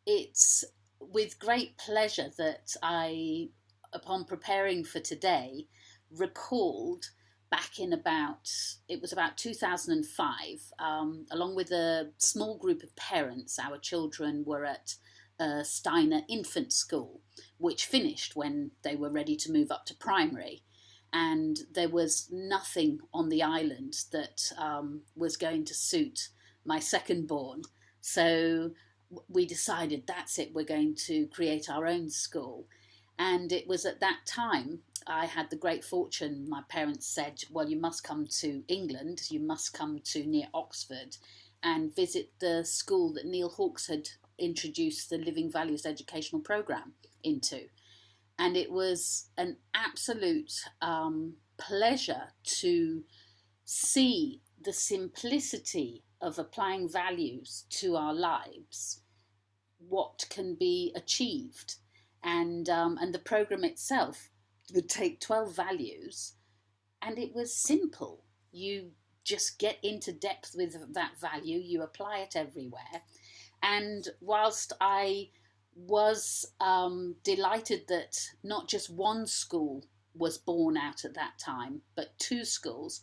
it's with great pleasure that I, upon preparing for today, recalled back in it was about 2005, along with a small group of parents. Our children were at Steiner Infant School, which finished when they were ready to move up to primary. And there was nothing on the island that was going to suit my second born. So we decided that's it, we're going to create our own school. And it was at that time I had the great fortune, my parents said, well, you must come to England, you must come to near Oxford and visit the school that Neil Hawkes had introduced the Living Values educational programme into. And it was an absolute pleasure to see the simplicity of applying values to our lives, what can be achieved. And the programme itself would take 12 values, and it was simple. You just get into depth with that value, you apply it everywhere. And whilst I was delighted that not just one school was born out at that time, but two schools,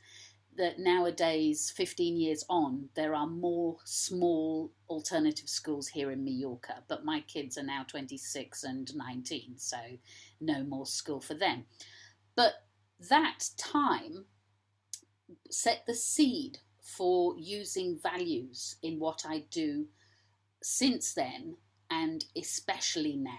that nowadays, 15 years on, there are more small alternative schools here in Mallorca, but my kids are now 26 and 19, so no more school for them. But that time set the seed for using values in what I do since then, and especially now.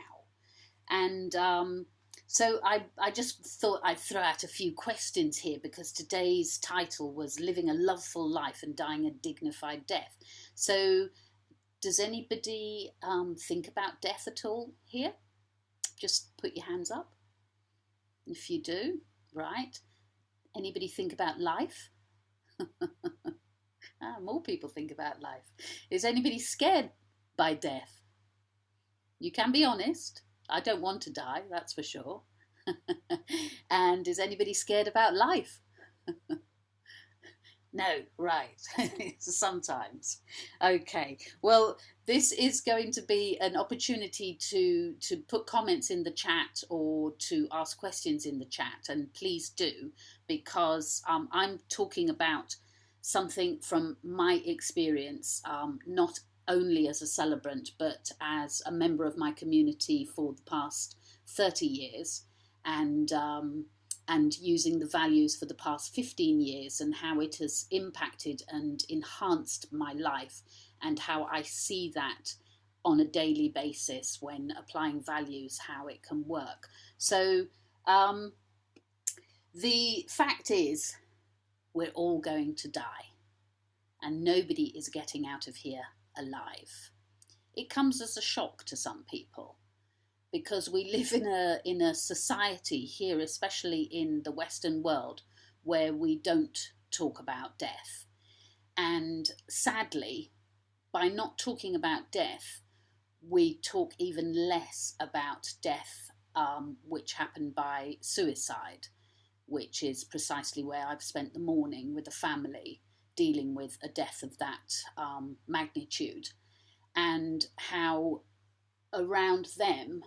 And so I just thought I'd throw out a few questions here, because today's title was Living a Loveful Life and Dying a Dignified Death. So does anybody think about death at all here? Just put your hands up if you do. Right. Anybody think about life? More people think about life. Is anybody scared by death? You can be honest. I don't want to die, that's for sure. And is anybody scared about life? No, right. Sometimes. Okay. Well, this is going to be an opportunity to put comments in the chat or to ask questions in the chat, and please do, because I'm talking about something from my experience, not only as a celebrant, but as a member of my community for the past 30 years, and using the values for the past 15 years, and how it has impacted and enhanced my life, and how I see that on a daily basis when applying values, how it can work. So the fact is, we're all going to die, and nobody is getting out of here alive. It comes as a shock to some people, because we live in a society here, especially in the Western world, where we don't talk about death. And sadly, by not talking about death, we talk even less about death which happened by suicide, which is precisely where I've spent the morning with a family dealing with a death of that magnitude, and how around them,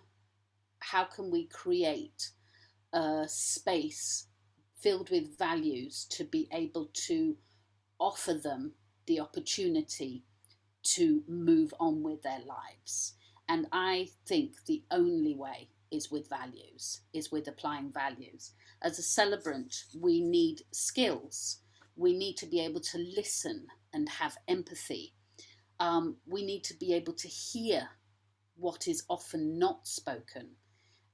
how can we create a space filled with values to be able to offer them the opportunity to move on with their lives. And I think the only way is with values, is with applying values. As a celebrant, we need skills. We need to be able to listen and have empathy. We need to be able to hear what is often not spoken,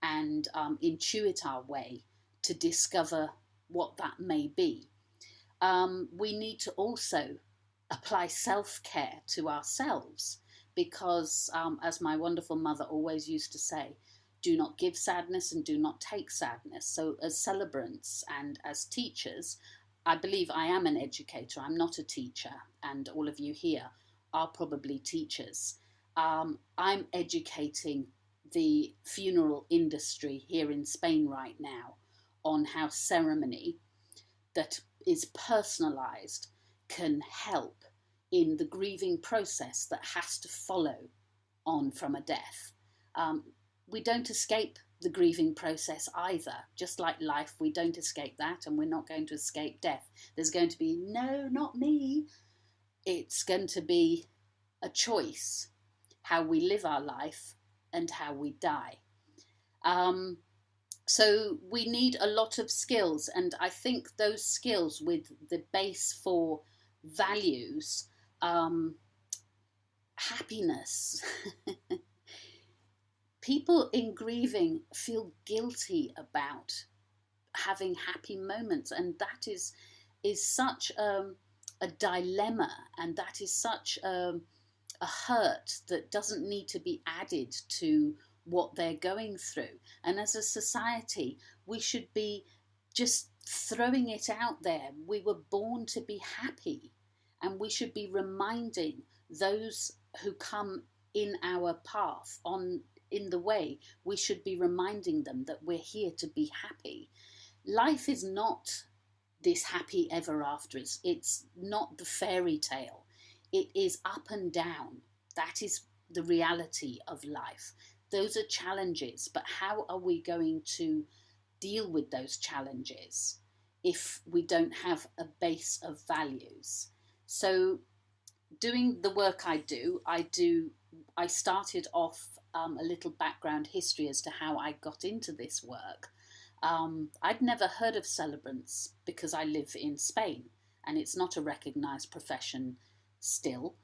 and intuit our way to discover what that may be. We need to also apply self-care to ourselves, because as my wonderful mother always used to say, do not give sadness and do not take sadness. So as celebrants and as teachers, I believe I am an educator. I'm not a teacher, and all of you here are probably teachers. I'm educating the funeral industry here in Spain right now on how ceremony that is personalised can help in the grieving process that has to follow on from a death. We don't escape the grieving process either. Just like life, we don't escape that, and we're not going to escape death. There's going to be, no, not me. It's going to be a choice, how we live our life and how we die. So we need a lot of skills, and I think those skills with the base for values, happiness. People in grieving feel guilty about having happy moments, and that is such a dilemma, and that is such a hurt that doesn't need to be added to what they're going through. And as a society, we should be just throwing it out there. We were born to be happy, and we should be reminding those who come in our path, in the way, we should be reminding them that we're here to be happy. Life is not this happy ever after. It's not the fairy tale. It is up and down. That is the reality of life. Those are challenges, but how are we going to deal with those challenges if we don't have a base of values? So doing the work I started off a little background history as to how I got into this work. I'd never heard of celebrants because I live in Spain, and it's not a recognised profession still,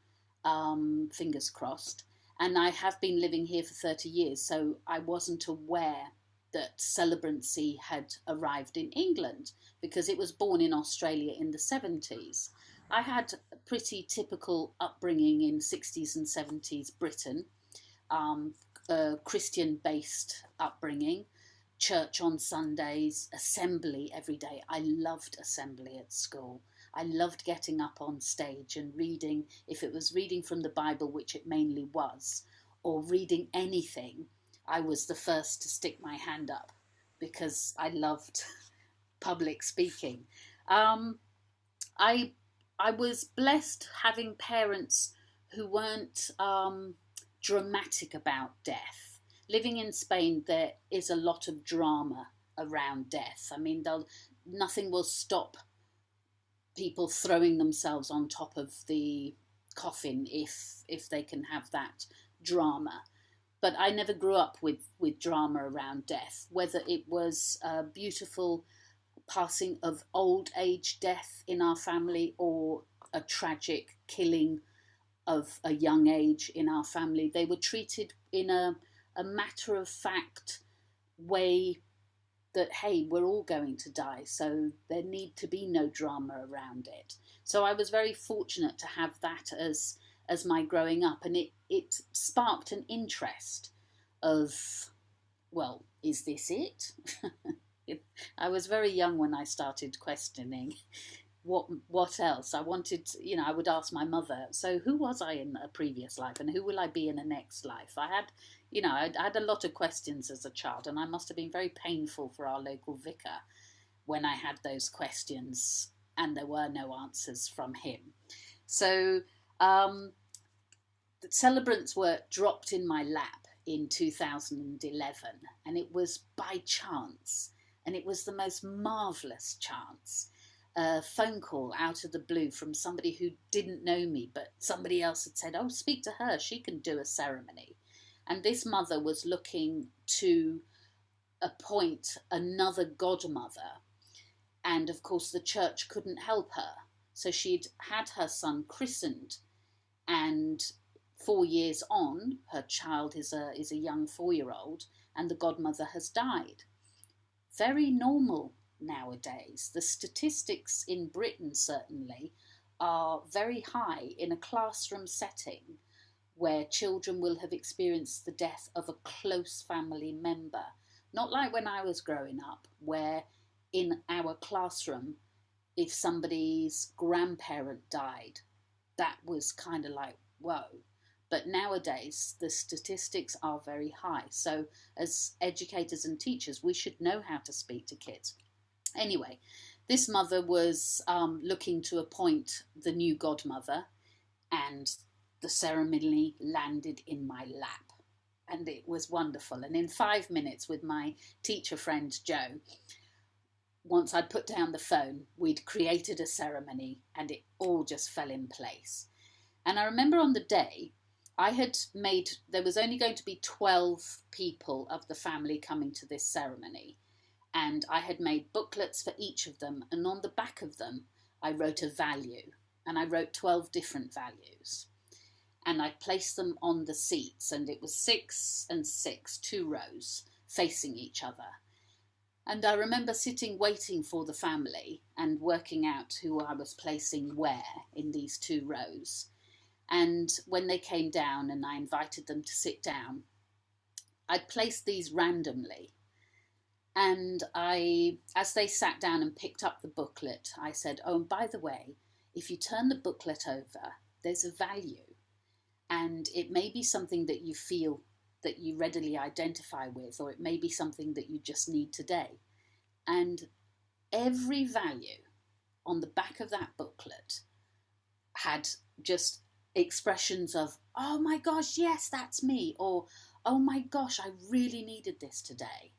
fingers crossed. And I have been living here for 30 years, so I wasn't aware that celebrancy had arrived in England, because it was born in Australia in the 70s. I had a pretty typical upbringing in 60s and 70s Britain, Christian-based upbringing, church on Sundays, assembly every day. I loved assembly at school. I loved getting up on stage and reading, if it was reading from the Bible, which it mainly was, or reading anything, I was the first to stick my hand up because I loved public speaking. I was blessed having parents who weren't dramatic about death. Living in Spain, there is a lot of drama around death. I mean, nothing will stop people throwing themselves on top of the coffin if they can have that drama. But I never grew up with drama around death, whether it was a beautiful passing of old age death in our family or a tragic killing of a young age in our family. They were treated in a matter-of-fact way that, hey, we're all going to die, so there need to be no drama around it. So I was very fortunate to have that as my growing up, and it sparked an interest of, well, is this it? I was very young when I started questioning what else. I wanted, I would ask my mother, so who was I in a previous life, and who will I be in a next life? I had a lot of questions as a child, and I must have been very painful for our local vicar when I had those questions and there were no answers from him. So the celebrants were dropped in my lap in 2011, and it was by chance, and it was the most marvellous chance. A phone call out of the blue from somebody who didn't know me, but somebody else had said, oh, speak to her, she can do a ceremony. And this mother was looking to appoint another godmother, and of course the church couldn't help her. So she'd had her son christened, and 4 years on, her child is a young 4-year-old, and the godmother has died. Very normal nowadays. The statistics in Britain certainly are very high in a classroom setting where children will have experienced the death of a close family member. Not like when I was growing up, where in our classroom, if somebody's grandparent died, that was kind of like, whoa. But nowadays, the statistics are very high. So as educators and teachers, we should know how to speak to kids. Anyway, this mother was looking to appoint the new godmother, and the ceremony landed in my lap, and it was wonderful. And in 5 minutes, with my teacher friend Jo, once I'd put down the phone, we'd created a ceremony, and it all just fell in place. And I remember on the day, there was only going to be 12 people of the family coming to this ceremony. And I had made booklets for each of them. And on the back of them, I wrote a value. And I wrote 12 different values. And I placed them on the seats. And it was 6 and 6, 2 rows facing each other. And I remember sitting waiting for the family and working out who I was placing where in these 2 rows. And when they came down and I invited them to sit down, I placed these randomly. And as they sat down and picked up the booklet, I said, oh, and by the way, if you turn the booklet over, there's a value. And it may be something that you feel that you readily identify with, or it may be something that you just need today. And every value on the back of that booklet had just expressions of, oh my gosh, yes, that's me, or oh my gosh, I really needed this today.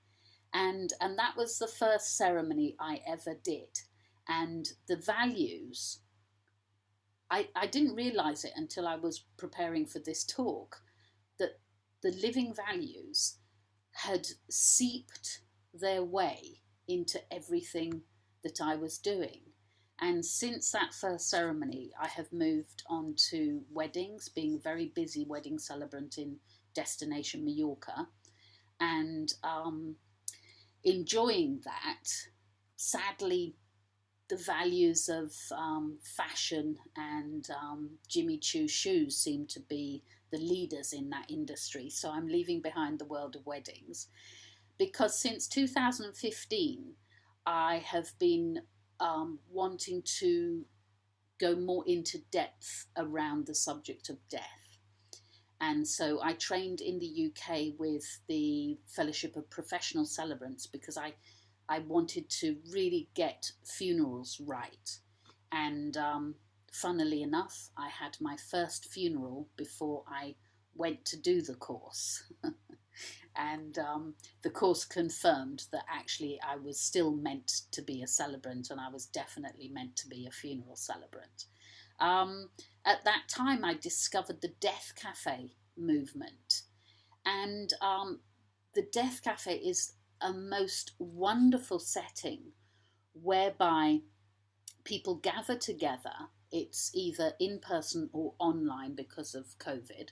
And that was the first ceremony I ever did. And the values, I didn't realize it until I was preparing for this talk, that the living values had seeped their way into everything that I was doing. And since that first ceremony, I have moved on to weddings, being a very busy wedding celebrant in destination Mallorca, and enjoying that. Sadly, the values of fashion and Jimmy Choo shoes seem to be the leaders in that industry. So I'm leaving behind the world of weddings, because since 2015, I have been wanting to go more into depth around the subject of death. And so I trained in the UK with the Fellowship of Professional Celebrants, because I wanted to really get funerals right. And funnily enough, I had my first funeral before I went to do the course. And the course confirmed that actually I was still meant to be a celebrant, and I was definitely meant to be a funeral celebrant. At that time, I discovered the Death Café movement. And the Death Café is a most wonderful setting whereby people gather together. It's either in person or online because of COVID.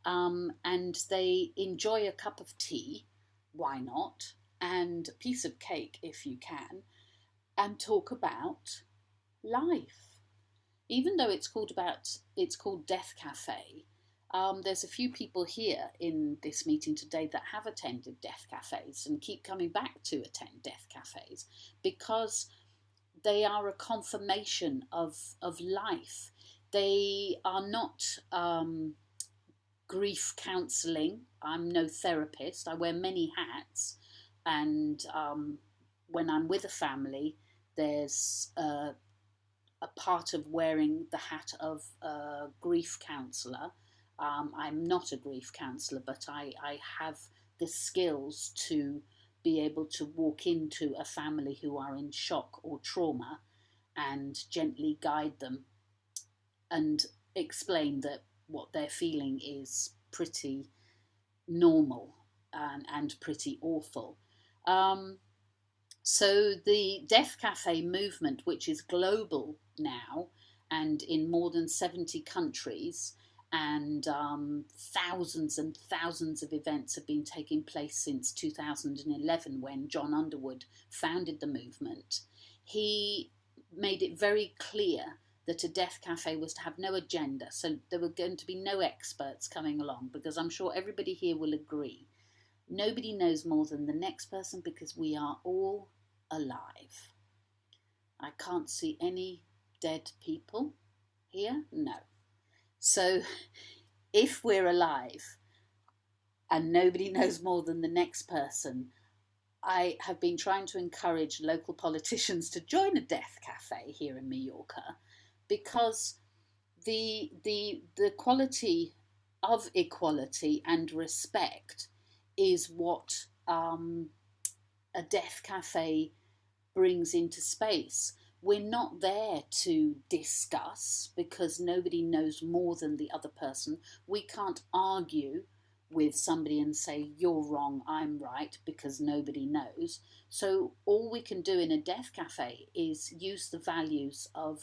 And they enjoy a cup of tea, why not, and a piece of cake if you can, and talk about life. Even though it's called Death Café, there's a few people here in this meeting today that have attended death cafes and keep coming back to attend death cafes, because they are a confirmation of life. They are not grief counselling. I'm no therapist. I wear many hats, and when I'm with a family, there's a part of wearing the hat of a grief counsellor. I'm not a grief counsellor, but I have the skills to be able to walk into a family who are in shock or trauma and gently guide them and explain that what they're feeling is pretty normal and pretty awful. So the Death Café movement, which is global now and in more than 70 countries, and thousands and thousands of events have been taking place since 2011, when John Underwood founded the movement. He made it very clear that a death cafe was to have no agenda. So there were going to be no experts coming along, because I'm sure everybody here will agree. Nobody knows more than the next person, because we are all alive. I can't see any dead people here. No. So if we're alive and nobody knows more than the next person, I have been trying to encourage local politicians to join a death cafe here in Mallorca, because the quality of equality and respect is what a death cafe brings into space. We're not there to discuss because nobody knows more than the other person. We can't argue with somebody and say, you're wrong, I'm right, because nobody knows. So all we can do in a death cafe is use the values of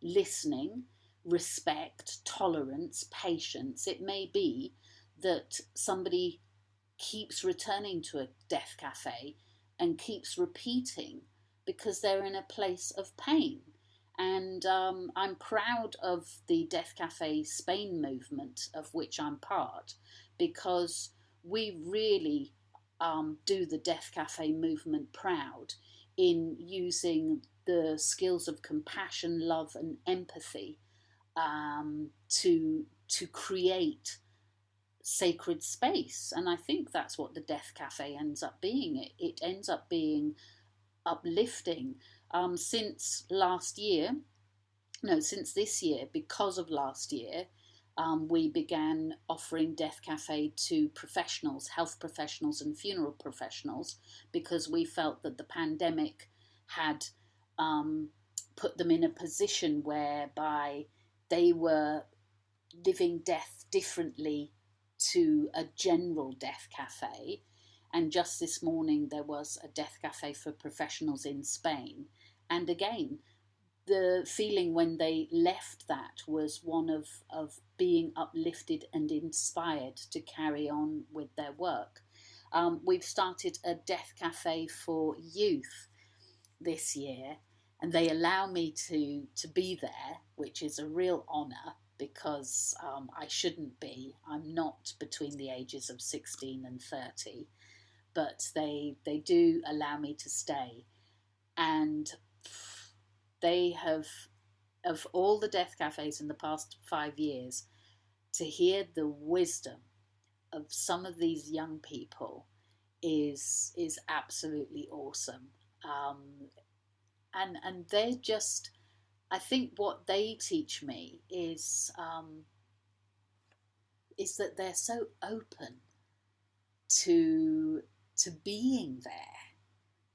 listening, respect, tolerance, patience. It may be that somebody keeps returning to a death cafe and keeps repeating because they're in a place of pain. And I'm proud of the Death Cafe Spain movement, of which I'm part, because we really do the Death Cafe movement proud in using the skills of compassion, love, and empathy to create sacred space. And I think that's what the Death Cafe ends up being. It ends up being uplifting. Since this year, because of last year, we began offering Death Cafe to professionals, health professionals and funeral professionals, because we felt that the pandemic had put them in a position whereby they were living death differently to a general death cafe. And just this morning there was a death cafe for professionals in Spain. And again, the feeling when they left that was one of being uplifted and inspired to carry on with their work. We've started a death cafe for youth this year, and they allow me to be there, which is a real honour, because I shouldn't be. I'm not between the ages of 16 and 30, but they do allow me to stay. And they have, of all the death cafes in the past 5 years, to hear the wisdom of some of these young people is absolutely awesome. And they're just, I think what they teach me is that they're so open to being there,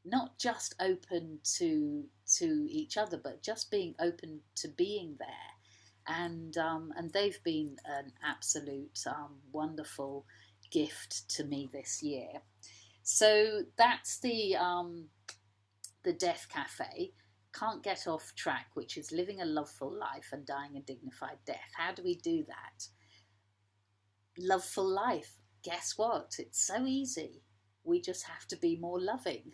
not just open to each other, but just being open to being there. And they've been an absolute wonderful gift to me this year. So that's the Death Cafe. Can't get off track, which is living a loveful life and dying a dignified death. How do we do that? Loveful life. Guess what? It's so easy. We just have to be more loving.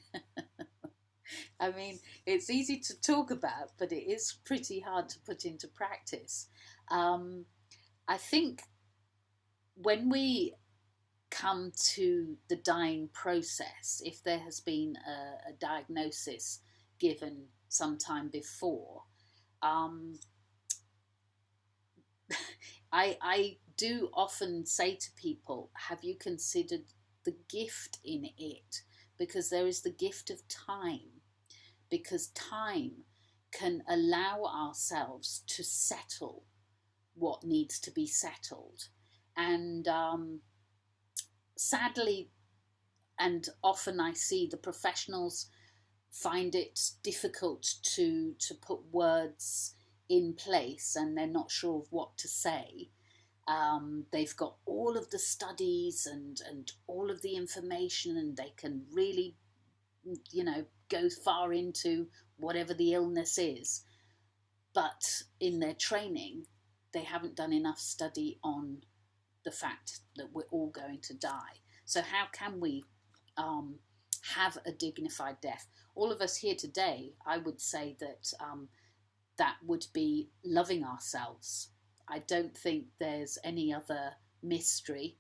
I mean, it's easy to talk about, but it is pretty hard to put into practice. I think when we come to the dying process, if there has been a diagnosis given sometime before, I do often say to people, have you considered the gift in it? Because there is the gift of time, because time can allow ourselves to settle what needs to be settled. And sadly, and often I see the professionals find it difficult to put words in place, and they're not sure of what to say. They've got all of the studies and all of the information, and they can really, go far into whatever the illness is. But in their training, they haven't done enough study on the fact that we're all going to die. So how can we have a dignified death? All of us here today, I would say that that would be loving ourselves. I don't think there's any other mystery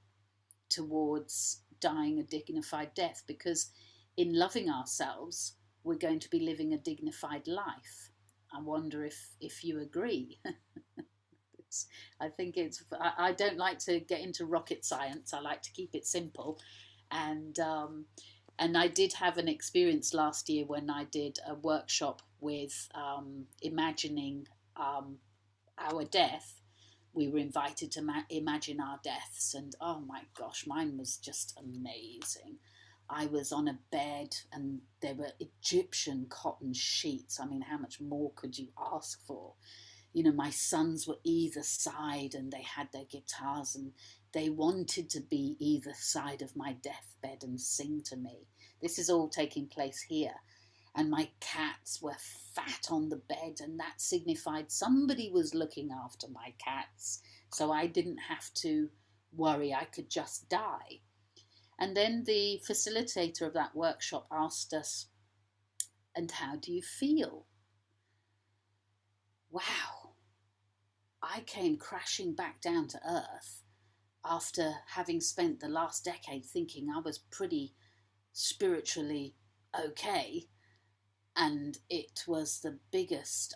towards dying a dignified death, because in loving ourselves, we're going to be living a dignified life. I wonder if you agree. I don't like to get into rocket science. I like to keep it simple. And I did have an experience last year when I did a workshop with imagining our death, we were invited to imagine our deaths. And oh my gosh, mine was just amazing. I was on a bed and there were Egyptian cotton sheets. I mean, how much more could you ask for? You know, my sons were either side and they had their guitars and they wanted to be either side of my deathbed and sing to me. This is all taking place here. And my cats were fat on the bed, and that signified somebody was looking after my cats. So I didn't have to worry, I could just die. And then the facilitator of that workshop asked us, and how do you feel? Wow. I came crashing back down to earth after having spent the last decade thinking I was pretty spiritually okay. And it was the biggest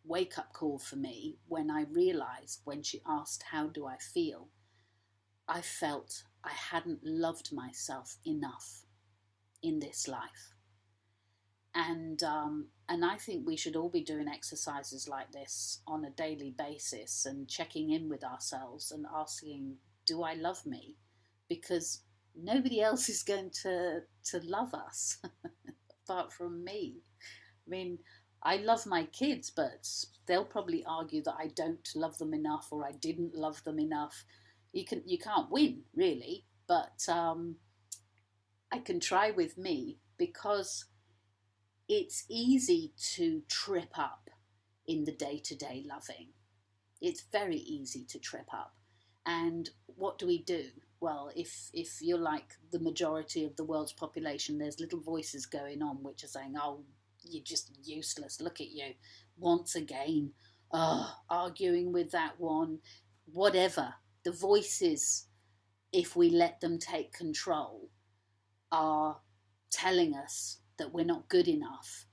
wake-up call for me when I realised, when she asked, how do I feel? I felt I hadn't loved myself enough in this life. And I think we should all be doing exercises like this on a daily basis and checking in with ourselves and asking, do I love me? Because nobody else is going to love us apart from me. I mean, I love my kids, but they'll probably argue that I don't love them enough or I didn't love them enough. You can't win, really, but I can try with me, because it's easy to trip up in the day-to-day loving. It's very easy to trip up. And what do? Well, if you're like the majority of the world's population, there's little voices going on which are saying, oh, you're just useless, look at you, once again, arguing with that one, whatever. The voices, if we let them take control, are telling us that we're not good enough.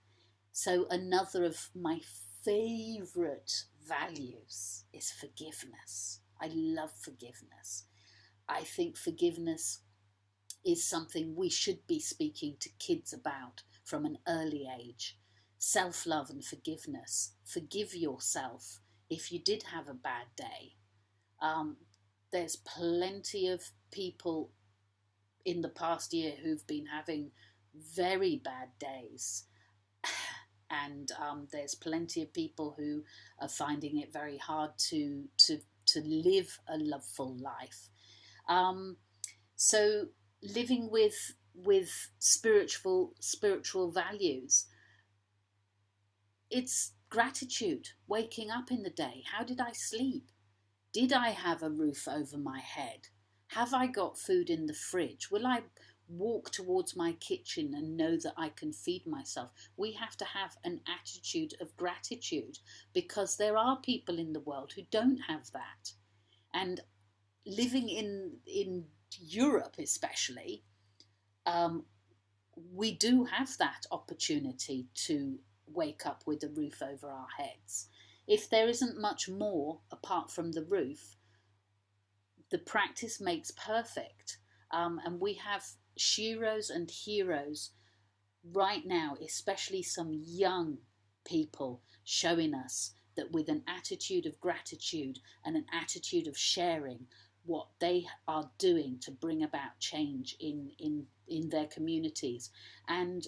So another of my favourite values is forgiveness. I love forgiveness. I think forgiveness is something we should be speaking to kids about from an early age. Self-love and forgiveness. Forgive yourself if you did have a bad day. There's plenty of people in the past year who've been having very bad days. And there's plenty of people who are finding it very hard to live a loveful life. So living with spiritual values, it's gratitude. Waking up in the day, how did I sleep? Did I have a roof over my head? Have I got food in the fridge? Will I walk towards my kitchen and know that I can feed myself? We have to have an attitude of gratitude, because there are people in the world who don't have that. And living in Europe especially, we do have that opportunity to wake up with a roof over our heads. If there isn't much more apart from the roof, the practice makes perfect. And we have sheroes and heroes right now, especially some young people, showing us that with an attitude of gratitude and an attitude of sharing what they are doing to bring about change in their communities. And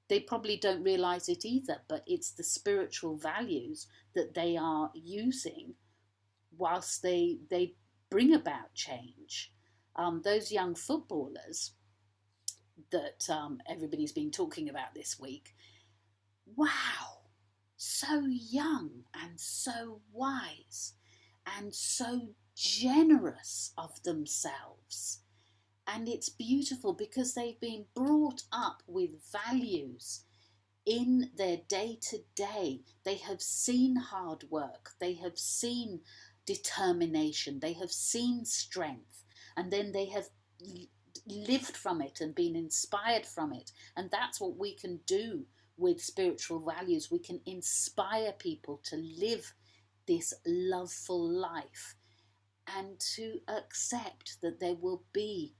they probably don't realise it either, but it's the spiritual values that they are using whilst they bring about change. Those young footballers that everybody's been talking about this week, wow, so young and so wise and so generous of themselves. And it's beautiful because they've been brought up with values in their day-to-day. They have seen hard work, they have seen determination, they have seen strength, and then they have lived from it and been inspired from it. And that's what we can do with spiritual values. We can inspire people to live this loveful life and to accept that there will be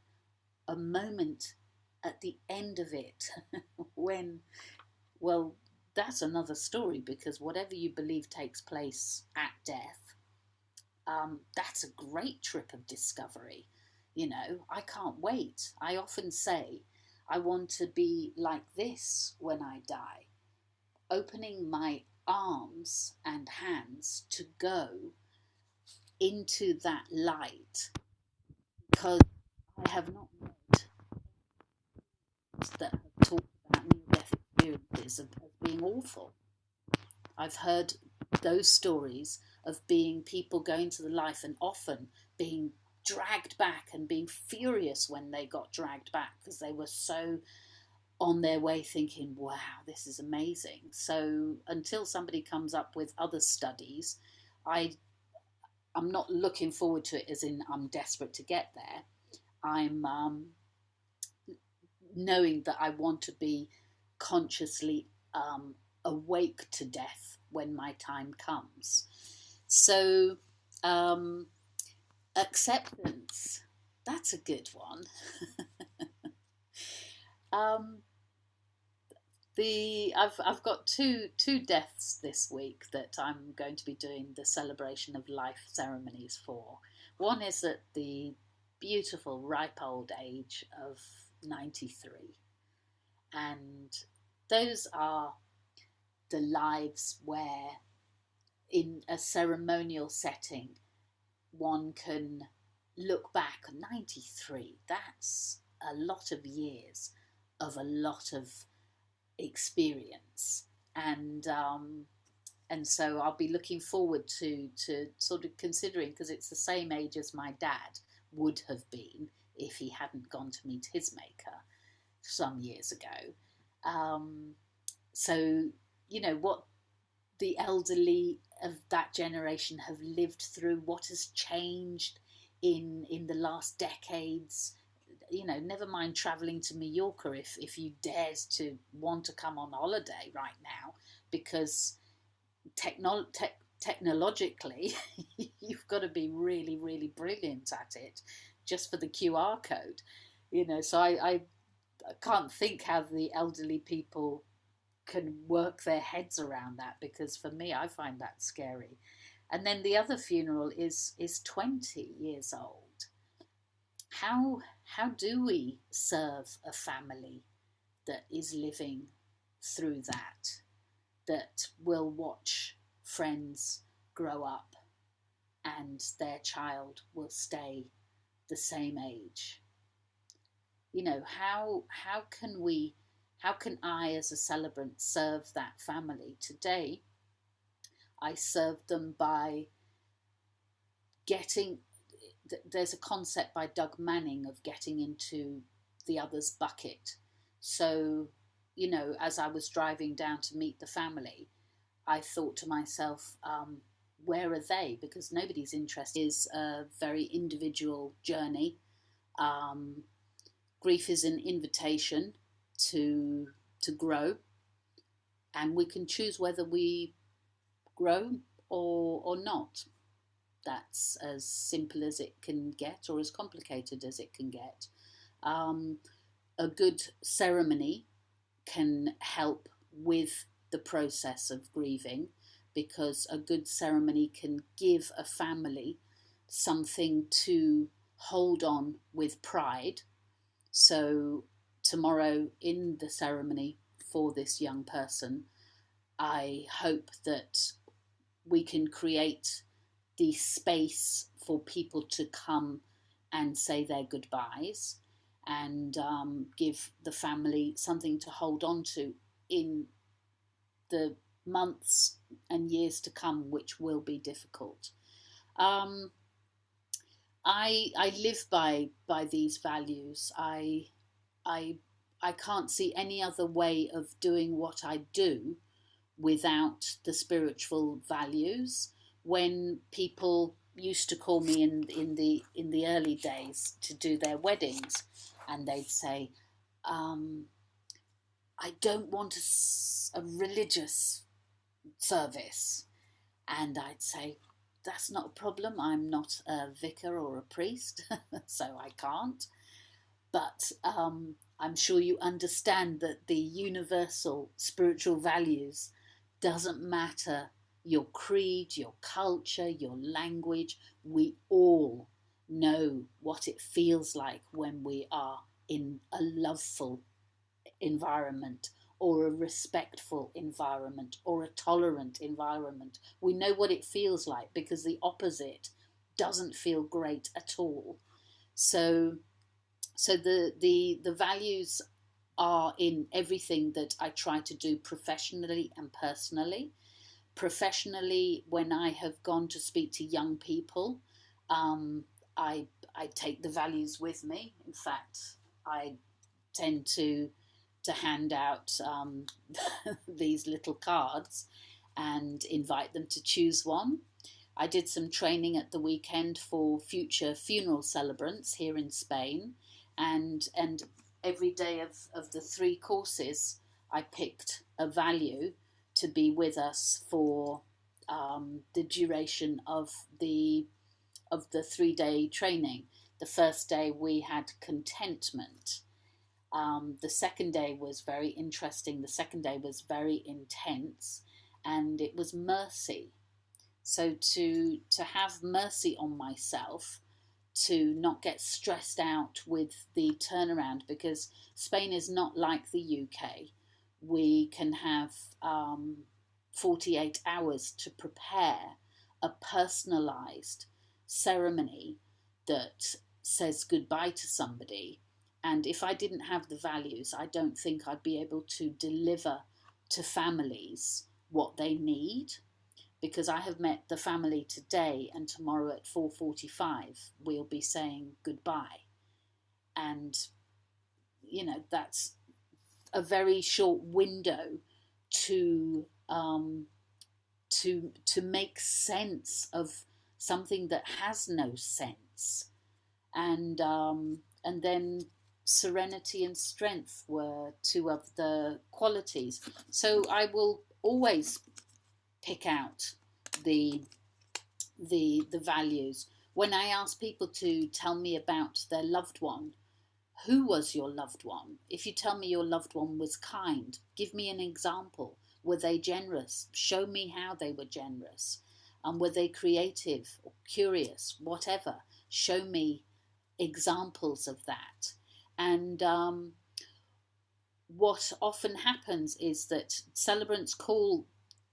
a moment at the end of it when, well, that's another story, because whatever you believe takes place at death, that's a great trip of discovery. I can't wait. I often say, I want to be like this when I die, opening my arms and hands to go into that light, because I have not met that have talked about near-death experiences of being awful. I've heard those stories of being people going to the life and often being dragged back and being furious when they got dragged back because they were so on their way thinking, wow, this is amazing. So until somebody comes up with other studies, I'm not looking forward to it as in I'm desperate to get there. I'm knowing that I want to be consciously awake to death when my time comes. So acceptance, that's a good one. I've got two deaths this week that I'm going to be doing the celebration of life ceremonies for. One is at the beautiful ripe old age of 93, and those are the lives where in a ceremonial setting one can look back. 93, that's a lot of years of a lot of experience, and so I'll be looking forward to sort of considering, because it's the same age as my dad would have been if he hadn't gone to meet his maker some years ago. So what the elderly of that generation have lived through, what has changed in the last decades. Never mind travelling to Mallorca if you dares to want to come on holiday right now, because technologically you've got to be really, really brilliant at it just for the QR code. So I can't think how the elderly people can work their heads around that, because for me, I find that scary. And then the other funeral is 20 years old. How do we serve a family that is living through that will watch friends grow up and their child will stay the same age? How can I as a celebrant serve that family? Today I serve them by there's a concept by Doug Manning of getting into the other's bucket. So, as I was driving down to meet the family, I thought to myself, where are they? Because nobody's interested. It is a very individual journey. Grief is an invitation to grow, and we can choose whether we grow or not. That's as simple as it can get, or as complicated as it can get. A good ceremony can help with the process of grieving, because a good ceremony can give a family something to hold on with pride. So tomorrow in the ceremony for this young person, I hope that we can create the space for people to come and say their goodbyes, and give the family something to hold on to in the months and years to come, which will be difficult. I live by these values. I can't see any other way of doing what I do without the spiritual values. When people used to call me in the early days to do their weddings, and they'd say, I don't want a religious service. And I'd say, that's not a problem. I'm not a vicar or a priest, so I can't. But I'm sure you understand that the universal spiritual values doesn't matter your creed, your culture, your language. We all know what it feels like when we are in a loveful environment, or a respectful environment, or a tolerant environment. We know what it feels like, because the opposite doesn't feel great at all. So the values are in everything that I try to do professionally and personally. Professionally, when I have gone to speak to young people, um, I take the values with me. In fact, I tend to hand out these little cards and invite them to choose one. I did some training at the weekend for future funeral celebrants here in Spain, and every day of the 3 courses, I picked a value to be with us for the duration of the 3-day training. The first day we had contentment. The second day was very interesting. The second day was very intense, and it was mercy. So to have mercy on myself, to not get stressed out with the turnaround, because Spain is not like the UK. We can have 48 hours to prepare a personalised ceremony that says goodbye to somebody. And if I didn't have the values, I don't think I'd be able to deliver to families what they need, because I have met the family today, and tomorrow at 4:45 we'll be saying goodbye. And that's a very short window to to make sense of something that has no sense. And then serenity and strength were 2 of the qualities. So I will always pick out the values. When I ask people to tell me about their loved one, who was your loved one? If you tell me your loved one was kind, give me an example. Were they generous? Show me how they were generous. Were they creative or curious? Whatever. Show me examples of that. And what often happens is that celebrants call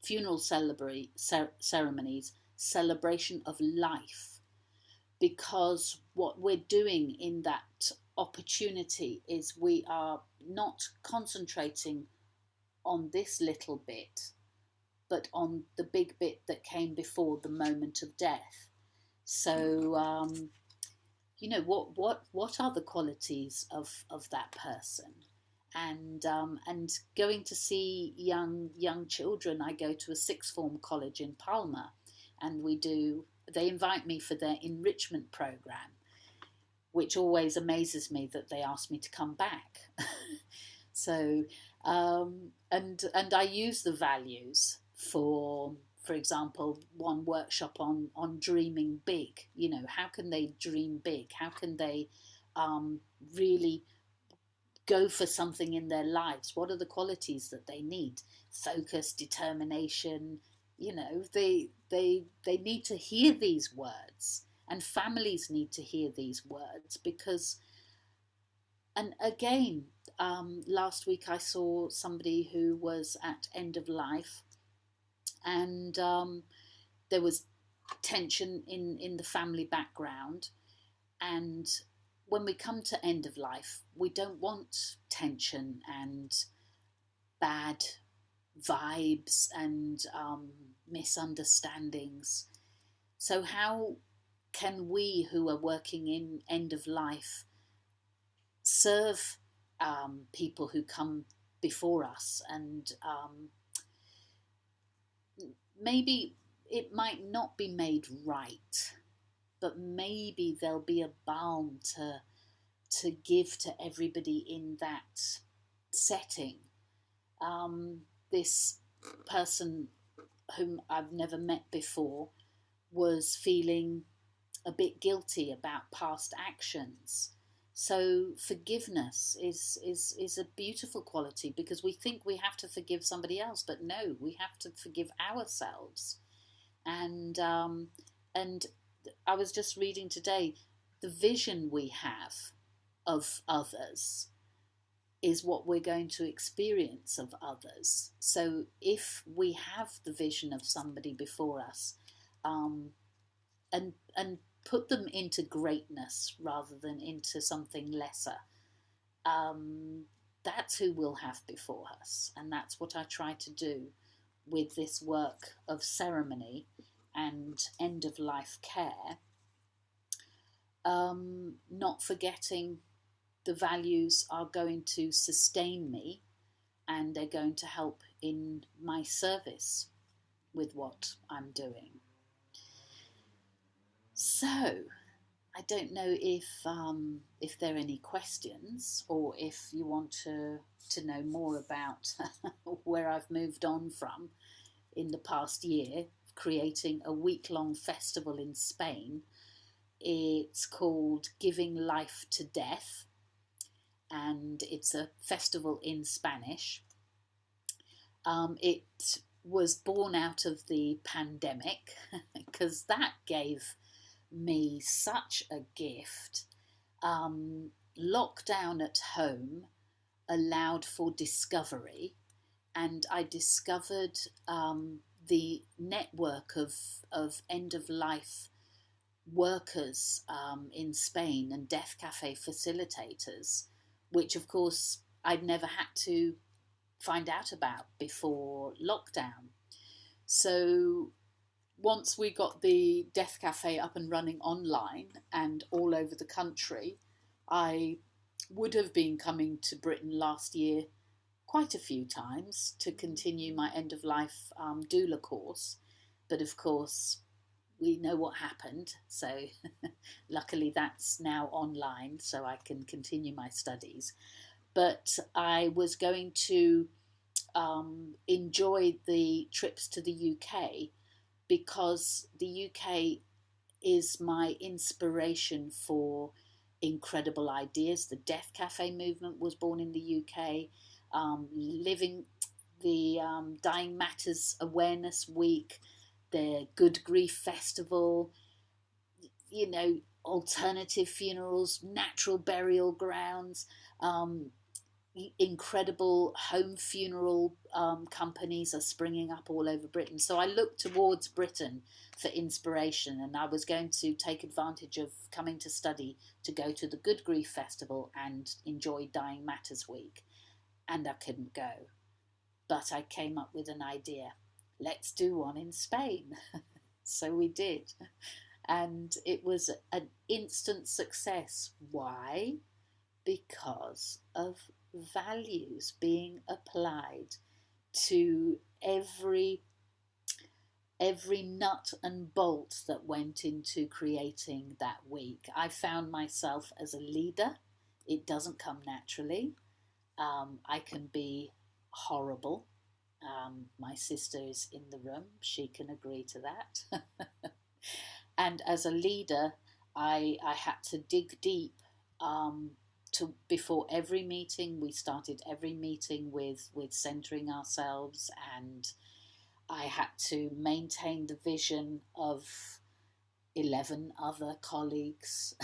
funeral ceremonies celebration of life, because what we're doing in that opportunity is we are not concentrating on this little bit, but on the big bit that came before the moment of death. So what are the qualities of that person? And going to see young children, I go to a 6th form college in Palma, and they invite me for their enrichment program, which always amazes me that they ask me to come back. So and I use the values for example, one workshop on dreaming big. How can they dream big? How can they really go for something in their lives? What are the qualities that they need? Focus, determination. They need to hear these words, and families need to hear these words, because, and again, last week I saw somebody who was at end of life, and there was tension in the family background. And when we come to end of life, we don't want tension and bad vibes and misunderstandings. So how can we who are working in end of life serve people who come before us? And maybe it might not be made right, but maybe there'll be a balm to give to everybody in that setting. This person whom I've never met before was feeling a bit guilty about past actions, So forgiveness is a beautiful quality, because we think we have to forgive somebody else, but no, we have to forgive ourselves. And I was just reading today, the vision we have of others is what we're going to experience of others. So if we have the vision of somebody before us, um, and put them into greatness rather than into something lesser, that's who we'll have before us. And that's what I try to do with this work of ceremony and end of life care, not forgetting the values are going to sustain me, and they're going to help in my service with what I'm doing. So I don't know if there are any questions, or if you want to know more about where I've moved on from in the past year, creating a week-long festival in Spain. It's called Giving Life to Death, and it's a festival in Spanish. It was born out of the pandemic because that gave me such a gift. Lockdown at home allowed for discovery, and I discovered the network of end-of-life workers in Spain and Death Café facilitators, which of course I'd never had to find out about before lockdown. So once we got the Death Café up and running online and all over the country, I would have been coming to Britain last year quite a few times to continue my end-of-life doula course. But of course, we know what happened, so luckily that's now online, so I can continue my studies. But I was going to enjoy the trips to the UK, because the UK is my inspiration for incredible ideas. The Death Café movement was born in the UK. Living the Dying Matters Awareness Week, the Good Grief Festival, you know, alternative funerals, natural burial grounds, incredible home funeral companies are springing up all over Britain. So I looked towards Britain for inspiration, and I was going to take advantage of coming to study to go to the Good Grief Festival and enjoy Dying Matters Week. And I couldn't go. But I came up with an idea. Let's do one in Spain. So we did. And it was an instant success. Why? Because of values being applied to every nut and bolt that went into creating that week. I found myself as a leader. It doesn't come naturally. I can be horrible. My sister is in the room. She can agree to that. And as a leader, I had to dig deep. Before every meeting, we started every meeting with centering ourselves, and I had to maintain the vision of 11 other colleagues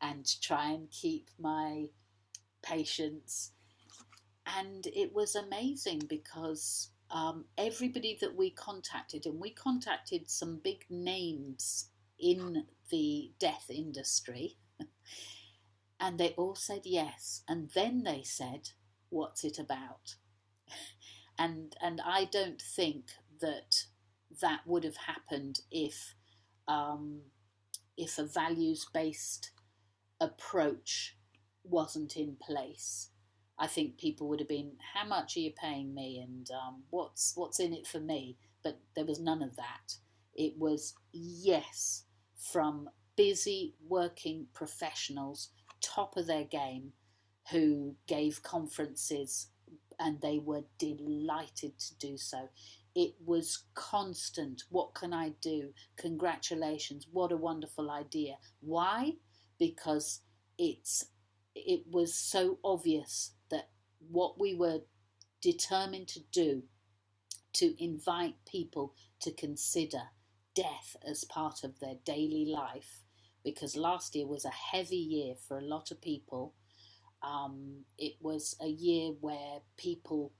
and try and keep my patience. And it was amazing because everybody that we contacted, and we contacted some big names in the death industry, and they all said yes. And then they said, what's it about? And I don't think that would have happened if a values-based approach wasn't in place. I think people would have been, how much are you paying me, and what's in it for me? But there was none of that. It was yes from busy working professionals, top of their game, who gave conferences, and they were delighted to do so. It was constant. What can I do? Congratulations. What a wonderful idea. Why? Because it was so obvious that what we were determined to do, to invite people to consider death as part of their daily life, because last year was a heavy year for a lot of people. It was a year where people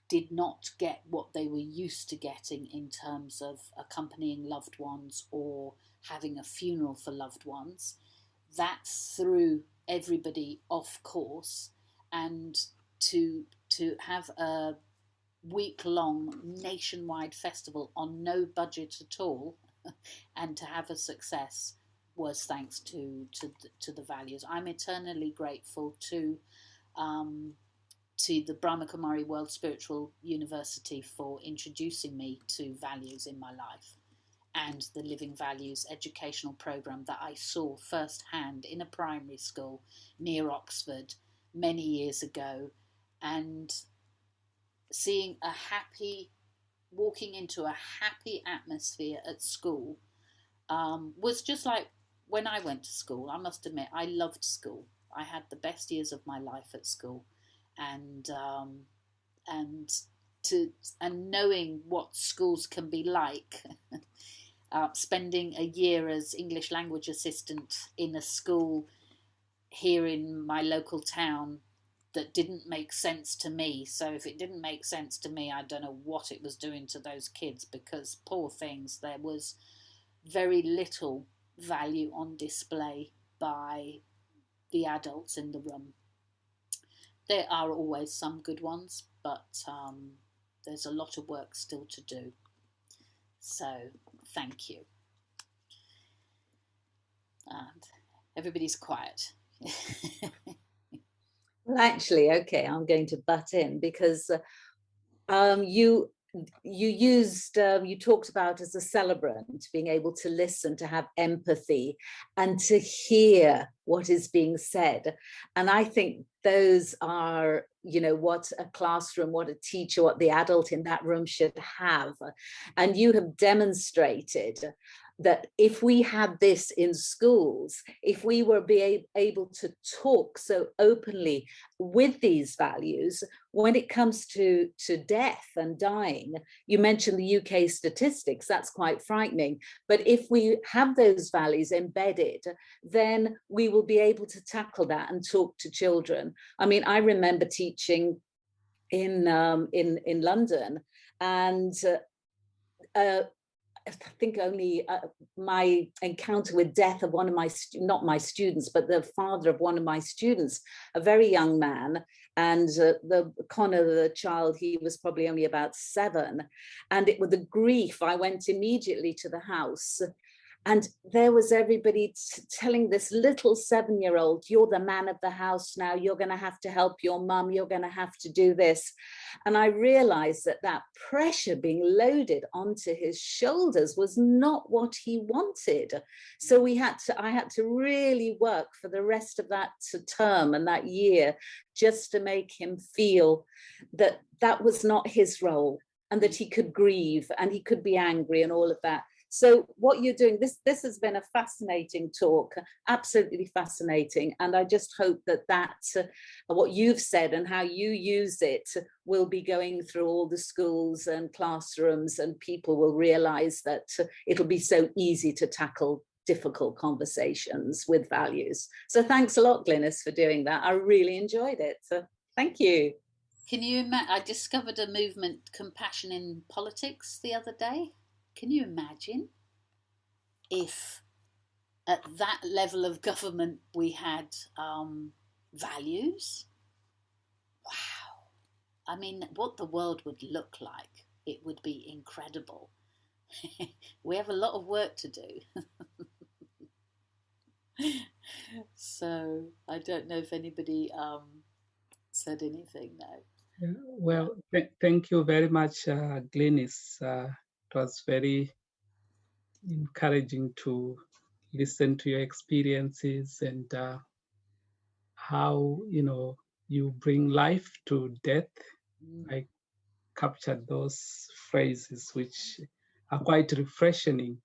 did not get what they were used to getting in terms of accompanying loved ones or having a funeral for loved ones. That threw everybody off course, and to have a week-long nationwide festival on no budget at all and to have a success was thanks to the values. I'm eternally grateful to the Brahma Kumari World Spiritual University for introducing me to values in my life, and the Living Values educational program that I saw firsthand in a primary school near Oxford many years ago, and seeing walking into a happy atmosphere at school was just like when I went to school. I must admit, I loved school. I had the best years of my life at school, and knowing what schools can be like. Spending a year as English language assistant in a school here in my local town that didn't make sense to me. So if it didn't make sense to me, I don't know what it was doing to those kids, because poor things, there was very little value on display by the adults in the room. There are always some good ones, but there's a lot of work still to do. So thank you. And everybody's quiet. Well, actually, okay, I'm going to butt in, because you talked about, as a celebrant, being able to listen, to have empathy, and to hear what is being said. And I think those are, what a classroom, what a teacher, what the adult in that room should have. And you have demonstrated that if we had this in schools, if we were able to talk so openly with these values, when it comes to death and dying, you mentioned the UK statistics, that's quite frightening. But if we have those values embedded, then we will be able to tackle that and talk to children. I mean, I remember teaching in London, and I think only my encounter with death of one of my, not my students, but the father of one of my students, a very young man, and Connor, the child, he was probably only about 7. And with the grief, I went immediately to the house. And there was everybody telling this little 7-year-old, you're the man of the house now, you're going to have to help your mum, you're going to have to do this. And I realized that pressure being loaded onto his shoulders was not what he wanted. So I had to really work for the rest of that term and that year, just to make him feel that that was not his role, and that he could grieve and he could be angry and all of that. So what you're doing, this has been a fascinating talk, absolutely fascinating. And I just hope that what you've said and how you use it will be going through all the schools and classrooms, and people will realize that it'll be so easy to tackle difficult conversations with values. So thanks a lot, Glynis, for doing that. I really enjoyed it. So thank you. Can you imagine? I discovered a movement, Compassion in Politics, the other day. Can you imagine if at that level of government we had values? Wow. I mean, what the world would look like, it would be incredible. We have a lot of work to do. So I don't know if anybody said anything now. Well, thank you very much, Glynis. It was very encouraging to listen to your experiences and how you bring life to death. I captured those phrases, which are quite refreshing.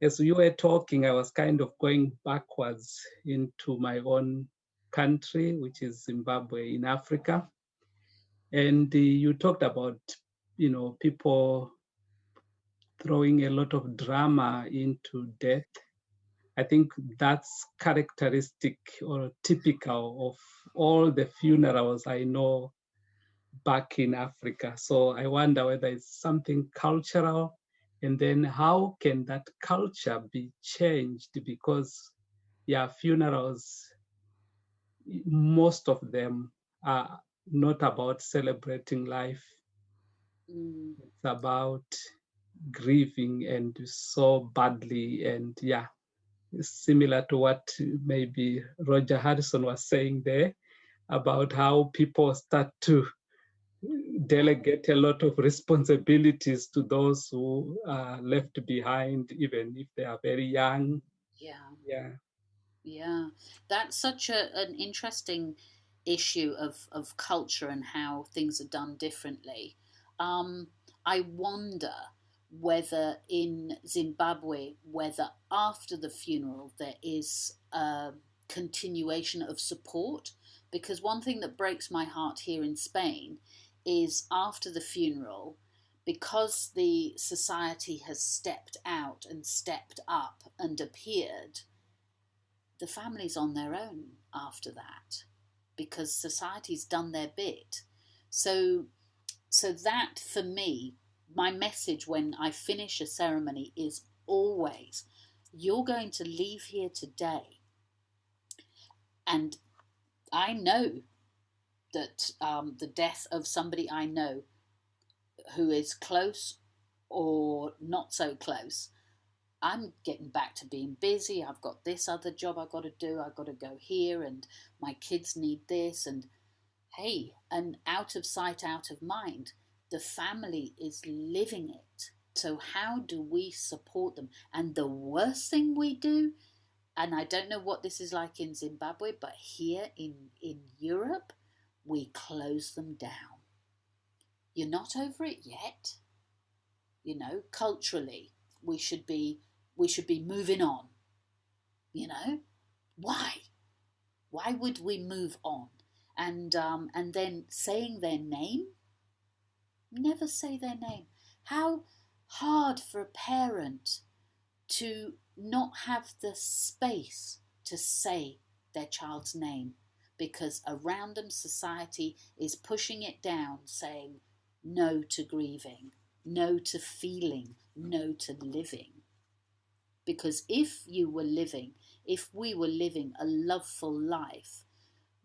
as you were talking, I was kind of going backwards into my own country, which is Zimbabwe in Africa. And you talked about, people throwing a lot of drama into death. I think that's characteristic or typical of all the funerals I know back in Africa. So I wonder whether it's something cultural, and then how can that culture be changed? Because, yeah, funerals, most of them are not about celebrating life. It's about grieving and so badly. And yeah, similar to what maybe Roger Harrison was saying there about how people start to delegate a lot of responsibilities to those who are left behind, even if they are very young. Yeah. Yeah, that's such an interesting issue of culture and how things are done differently. Um, I wonder whether in Zimbabwe, whether after the funeral there is a continuation of support, because one thing that breaks my heart here in Spain is after the funeral, because the society has stepped out and stepped up and appeared, the family's on their own after that because society's done their bit. So that for me, my message when I finish a ceremony is always, you're going to leave here today, and I know that the death of somebody I know who is close or not so close, I'm getting back to being busy. I've got this other job I've got to do. I've got to go here, and my kids need this. And hey, and out of sight, out of mind, the family is living it. So how do we support them? And the worst thing we do, and I don't know what this is like in Zimbabwe, but here in Europe, we close them down. You're not over it yet. Culturally, we should be moving on. Why would we move on? And then saying their name, never say their name. How hard for a parent to not have the space to say their child's name, because around them society is pushing it down, saying no to grieving, no to feeling, no to living. Because if we were living a loveful life,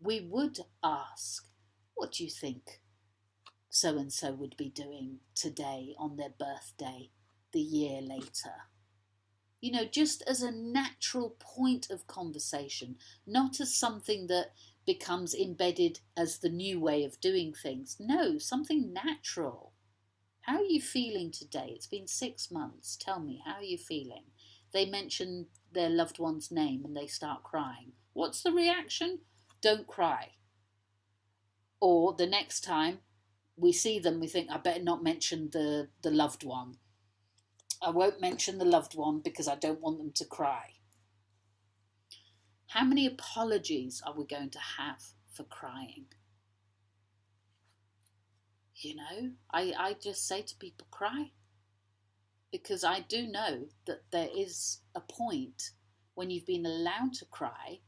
we would ask, what do you think so and so would be doing today on their birthday, the year later? Just as a natural point of conversation, not as something that becomes embedded as the new way of doing things. No, something natural. How are you feeling today? It's been 6 months. Tell me, how are you feeling? They mention their loved one's name and they start crying. What's the reaction? Don't cry. Or the next time we see them, we think, I better not mention the loved one. I won't mention the loved one because I don't want them to cry. How many apologies are we going to have for crying? I just say to people, cry. Because I do know that there is a point when you've been allowed to cry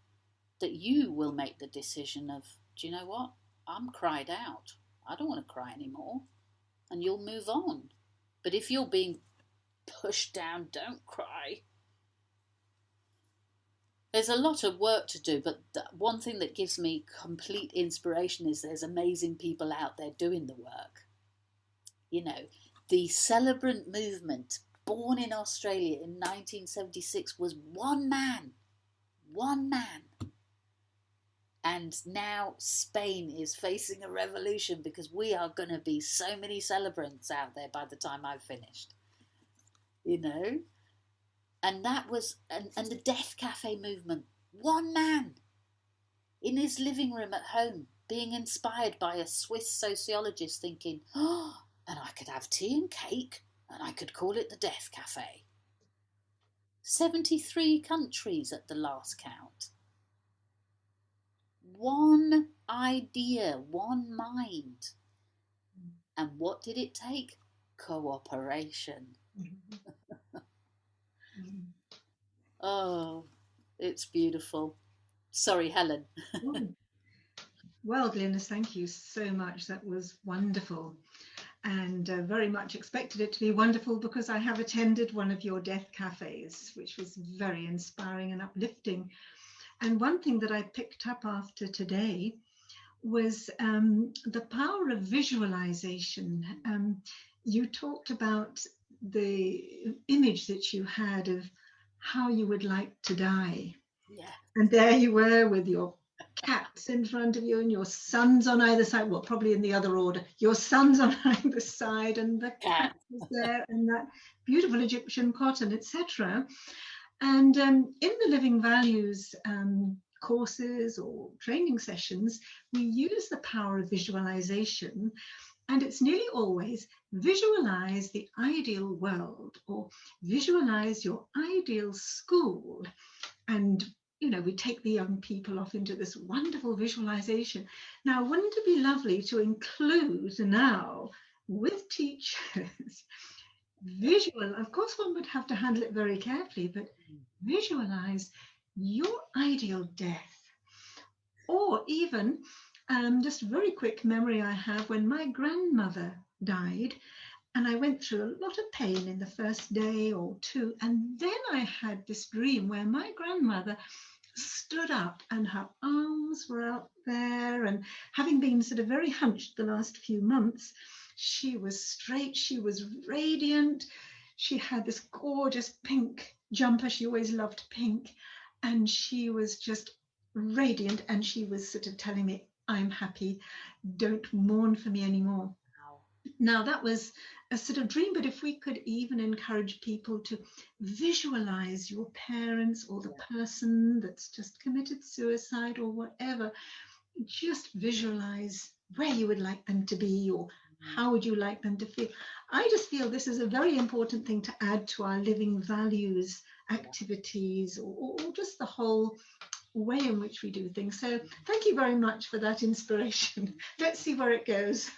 that you will make the decision of, do you know what? I'm cried out. I don't want to cry anymore. And you'll move on. But if you're being pushed down, don't cry. There's a lot of work to do, but one thing that gives me complete inspiration is there's amazing people out there doing the work. The celebrant movement, born in Australia in 1976, was one man. And now Spain is facing a revolution because we are going to be so many celebrants out there by the time I've finished. And that was, and the Death Café movement, one man in his living room at home, being inspired by a Swiss sociologist, thinking, oh, and I could have tea and cake, and I could call it the Death Café. 73 countries at the last count. One idea, one mind. And what did it take? Cooperation. Oh, it's beautiful. Sorry, Helen. Well, Glynis, thank you so much. That was wonderful, and very much expected it to be wonderful because I have attended one of your death cafes, which was very inspiring and uplifting. And one thing that I picked up after today was the power of visualization. You talked about the image that you had of how you would like to die. Yeah. And there you were with your cats in front of you and your sons on either side, well, probably in the other order, your sons on either side, and the cat was there, and that beautiful Egyptian cotton, etc. And in the Living Values courses or training sessions, we use the power of visualization, and it's nearly always visualize the ideal world or visualize your ideal school. And you know, we take the young people off into this wonderful visualization. Now, wouldn't it be lovely to include now with teachers visual? Of course, one would have to handle it very carefully, but visualize your ideal death. Or even just a very quick memory I have when my grandmother died, and I went through a lot of pain in the first day or two. And then I had this dream where my grandmother stood up and her arms were out there. And having been sort of very hunched the last few months, she was straight, she was radiant. She had this gorgeous pink jumper. She always loved pink. And she was just radiant. And she was sort of telling me, I'm happy. Don't mourn for me anymore. Now, that was a sort of dream, but if we could even encourage people to visualize your parents or the person that's just committed suicide or whatever, just visualize where you would like them to be or how would you like them to feel. I just feel this is a very important thing to add to our Living Values activities or just the whole way in which we do things. So thank you very much for that inspiration. Let's see where it goes.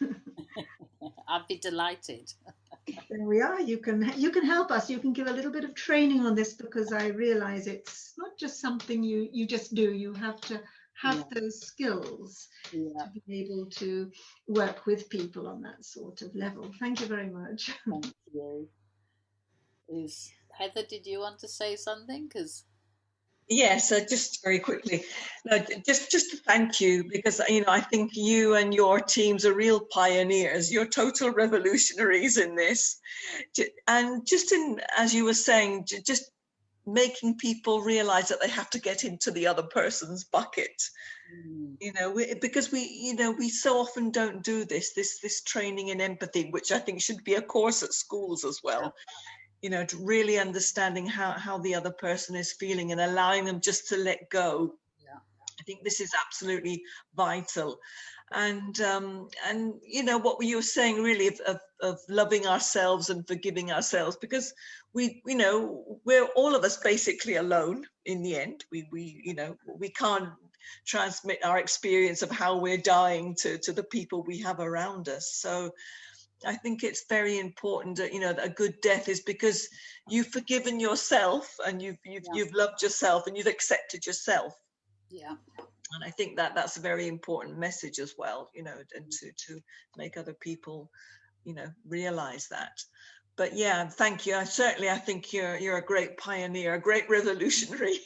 I'd be delighted. There we are. You can help us. You can give a little bit of training on this, because I realize it's not just something you just do. You have to have those skills to be able to work with people on that sort of level. Thank you very much. Thank you. Heather, did you want to say something? Because yes, just very quickly, no, just to thank you, because I think you and your teams are real pioneers. You're total revolutionaries in this, and just as you were saying, just making people realize that they have to get into the other person's bucket. Because we so often don't do this training in empathy, which I think should be a course at schools as well. To really understanding how the other person is feeling and allowing them just to let go. I think this is absolutely vital. And what you were saying really of loving ourselves and forgiving ourselves, because we're all of us basically alone in the end. We can't transmit our experience of how we're dying to the people we have around us. So I think it's very important that that a good death is because you've forgiven yourself and you've loved yourself and you've accepted yourself. And I think that's a very important message as well, and to make other people realize that. But yeah, thank you. I think you're a great pioneer, a great revolutionary.